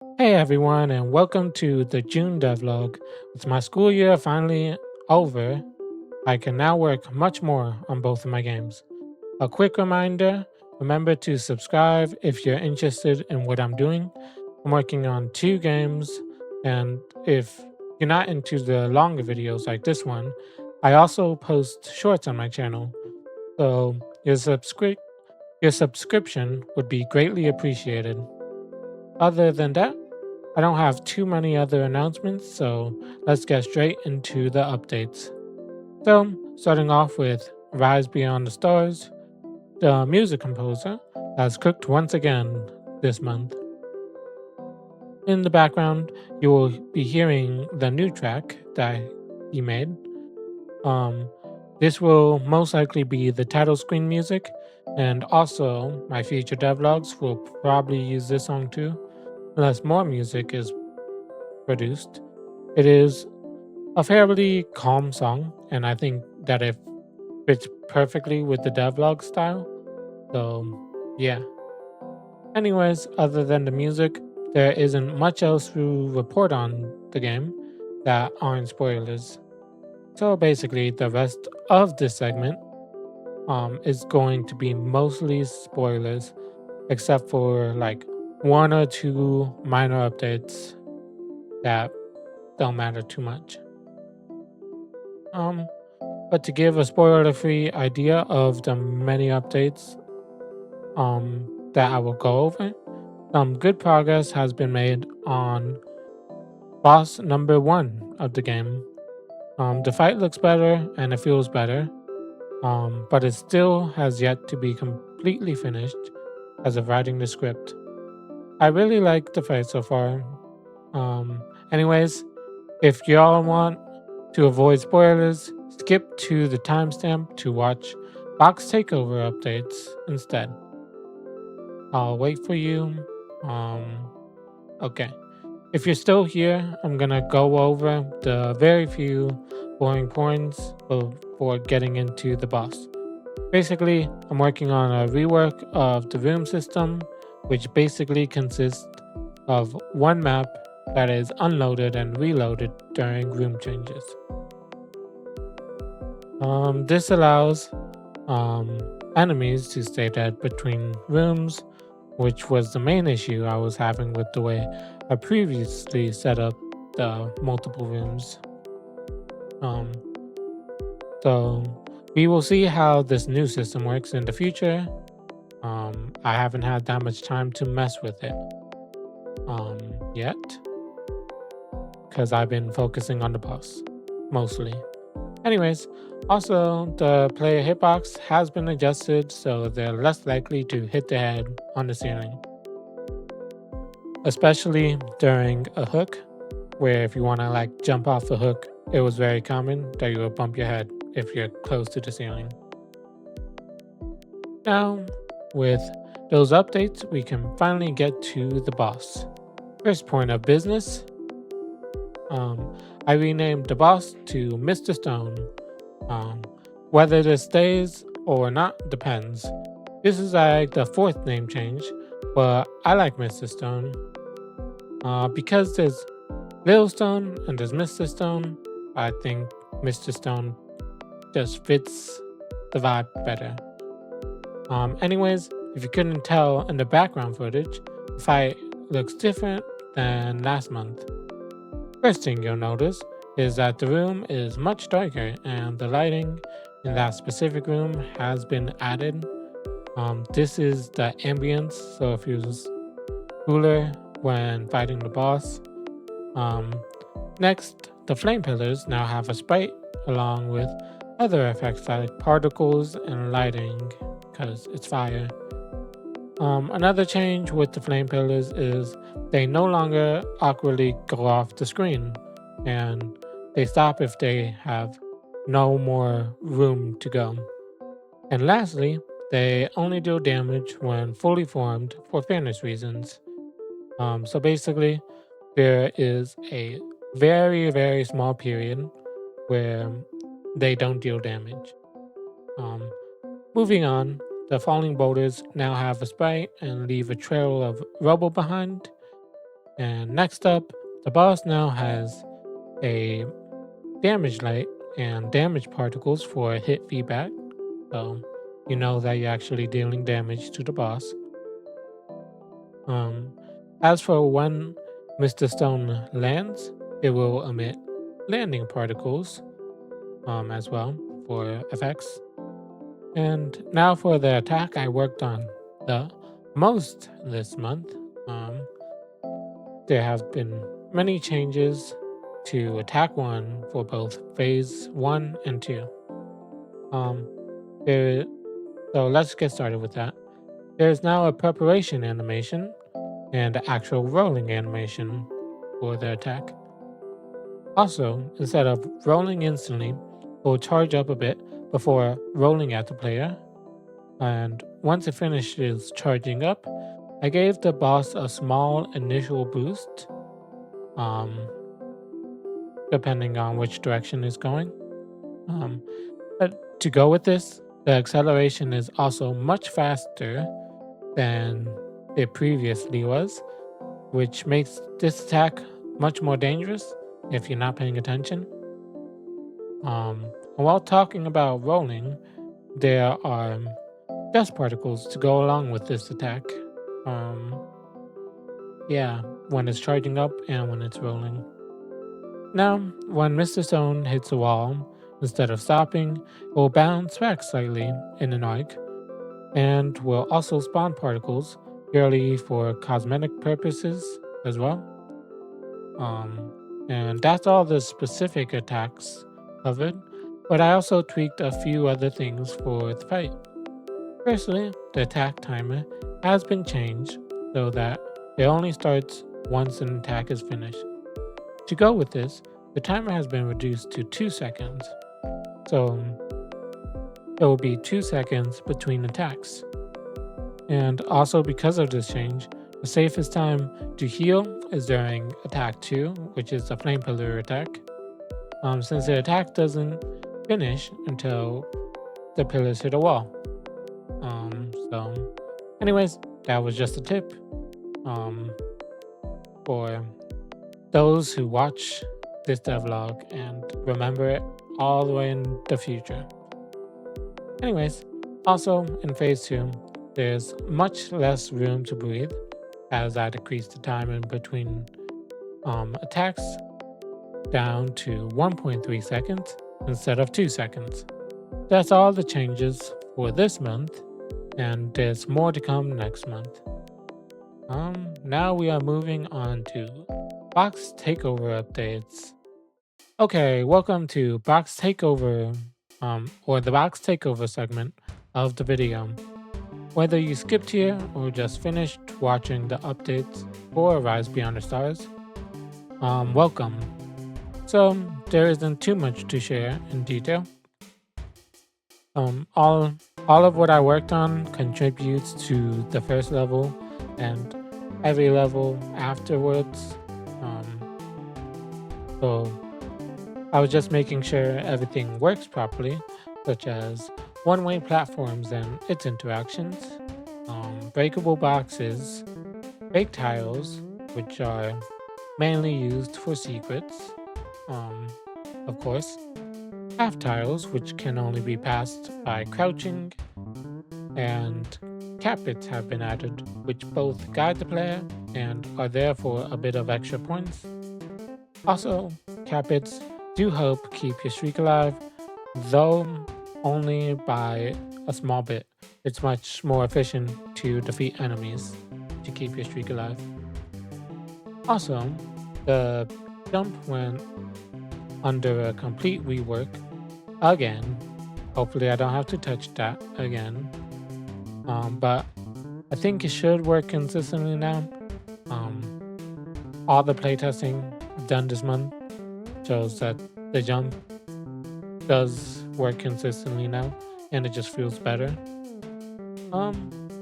Hey everyone, and welcome to the June devlog. With my school year finally over, I can now work much more on both of my games. A quick reminder, remember to subscribe if you're interested in what I'm doing. I'm working on two games, and if you're not into the longer videos like this one, I also post shorts on my channel. So your subscription would be greatly appreciated. Other than that, I don't have too many other announcements, so let's get straight into the updates. So, starting off with Rise Beyond the Stars, the music composer has cooked once again this month. In the background, you will be hearing the new track that he made. Um, this will most likely be the title screen music, and also my future devlogs will probably use this song too, unless more music is produced. It is a fairly calm song, and I think that it fits perfectly with the devlog style. So, yeah. Anyways, other than the music, there isn't much else to report on the game that aren't spoilers. So basically, the rest of this segment is going to be mostly spoilers, except for like one or two minor updates that don't matter too much. Um, But to give a spoiler-free idea of the many updates that I will go over, some good progress has been made on boss number 1 of the game. The fight looks better and it feels better, but it still has yet to be completely finished as of writing the script. I really like the fight so far. Anyways, if y'all want to avoid spoilers, skip to the timestamp to watch Box Takeover updates instead. I'll wait for you. Okay. If you're still here, I'm gonna go over the very few boring points before getting into the boss. Basically, I'm working on a rework of the room system, which basically consists of one map that is unloaded and reloaded during room changes. This allows enemies to stay dead between rooms, which was the main issue I was having with the way I previously set up the multiple rooms. Um, so we will see how this new system works in the future. I haven't had that much time to mess with it yet, because I've been focusing on the boss mostly. Anyways, also the player hitbox has been adjusted so they're less likely to hit the head on the ceiling, especially during a hook, where if you want to like jump off a hook, it was very common that you would bump your head if you're close to the ceiling. Now, with those updates, we can finally get to the boss. First point of business, I renamed the boss to Mr. Stone. Whether this stays or not depends. This is like the fourth name change, but I like Mr. Stone. Because there's Little Stone and there's Mr. Stone, I think Mr. Stone just fits the vibe better. Anyways, if you couldn't tell in the background footage, the fight looks different than last month. First thing you'll notice is that the room is much darker and the lighting in that specific room has been added. This is the ambience, so it feels cooler when fighting the boss. Next, the flame pillars now have a sprite along with other effects like particles and lighting, because it's fire. Another change with the flame pillars is they no longer awkwardly go off the screen, and they stop if they have no more room to go. And lastly, they only deal damage when fully formed for fairness reasons. So basically, there is a very, very small period where they don't deal damage. Moving on, the falling boulders now have a sprite and leave a trail of rubble behind. And next up, the boss now has a damage light and damage particles for hit feedback. So you know that you're actually dealing damage to the boss. Um, as for when Mr. Stone lands, it will emit landing particles as well for effects. And now for the attack I worked on the most this month. There have been many changes to attack 1 for both phase 1 and 2. Um, there, so let's get started with that. There's now a preparation animation and an actual rolling animation for the attack. Also, instead of rolling instantly, it will charge up a bit before rolling at the player. And once it finishes charging up, I gave the boss a small initial boost, depending on which direction it's going. But to go with this, the acceleration is also much faster than it previously was, which makes this attack much more dangerous if you're not paying attention. While talking about rolling, there are dust particles to go along with this attack. Yeah, when it's charging up and when it's rolling. Now, when Mr. Stone hits a wall, instead of stopping, it will bounce back slightly in an arc, and will also spawn particles purely for cosmetic purposes as well. And that's all the specific attacks covered, but I also tweaked a few other things for the fight. Firstly, the attack timer has been changed so that it only starts once an attack is finished. To go with this, the timer has been reduced to 2 seconds. So it will be 2 seconds between attacks. And also because of this change, the safest time to heal is during attack 2, which is the flame pillar attack. Since the attack doesn't finish until the pillars hit a wall. So anyways, that was just a tip for those who watch this devlog and remember it all the way in the future. Anyways, also in phase 2, there's much less room to breathe as I decrease the time in between attacks down to 1.3 seconds instead of 2 seconds. That's all the changes for this month, and there's more to come next month. Now we are moving on to Box Takeover updates. Okay, welcome to Box Takeover, or the Box Takeover segment of the video. Whether you skipped here or just finished watching the updates for Rise Beyond the Stars, welcome. So there isn't too much to share in detail. All of what I worked on contributes to the first level and every level afterwards. So I was just making sure everything works properly, such as one-way platforms and its interactions, breakable boxes, fake tiles, which are mainly used for secrets, of course, half tiles, which can only be passed by crouching, and capits have been added, which both guide the player and are there for a bit of extra points. Also, capits do help keep your streak alive, though only by a small bit. It's much more efficient to defeat enemies to keep your streak alive. Also, the jump went under a complete rework again. Hopefully I don't have to touch that again. But I think it should work consistently now. All the playtesting I've done this month shows that the jump does work consistently now, and it just feels better.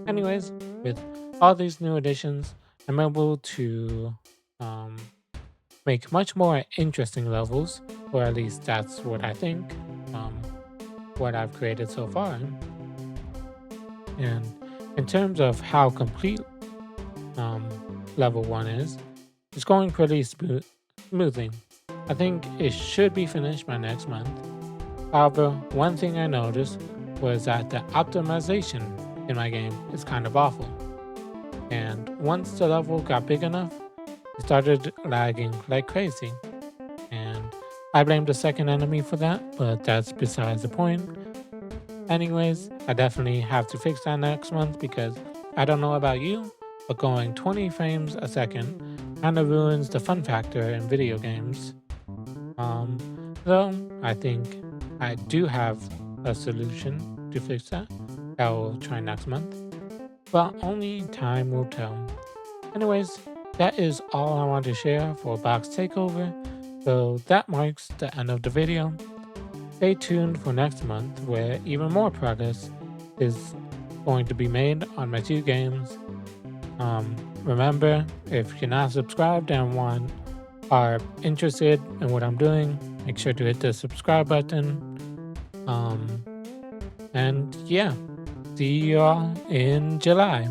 Anyways, with all these new additions, I'm able to make much more interesting levels, or at least that's what I think, what I've created so far. And in terms of how complete level 1 is, it's going pretty smoothly. I think it should be finished by next month. However, one thing I noticed was that the optimization in my game is kind of awful. And once the level got big enough, it started lagging like crazy. And I blame the second enemy for that, but that's besides the point. Anyways, I definitely have to fix that next month because I don't know about you, but going 20 frames a second kind of ruins the fun factor in video games. So I think I do have a solution to fix that. I will try next month, but only time will tell. Anyways, that is all I want to share for Box Takeover, so that marks the end of the video. Stay tuned for next month where even more progress is going to be made on my 2 games. Remember, if you're not subscribed and are interested in what I'm doing, make sure to hit the subscribe button. And yeah, see you all in July.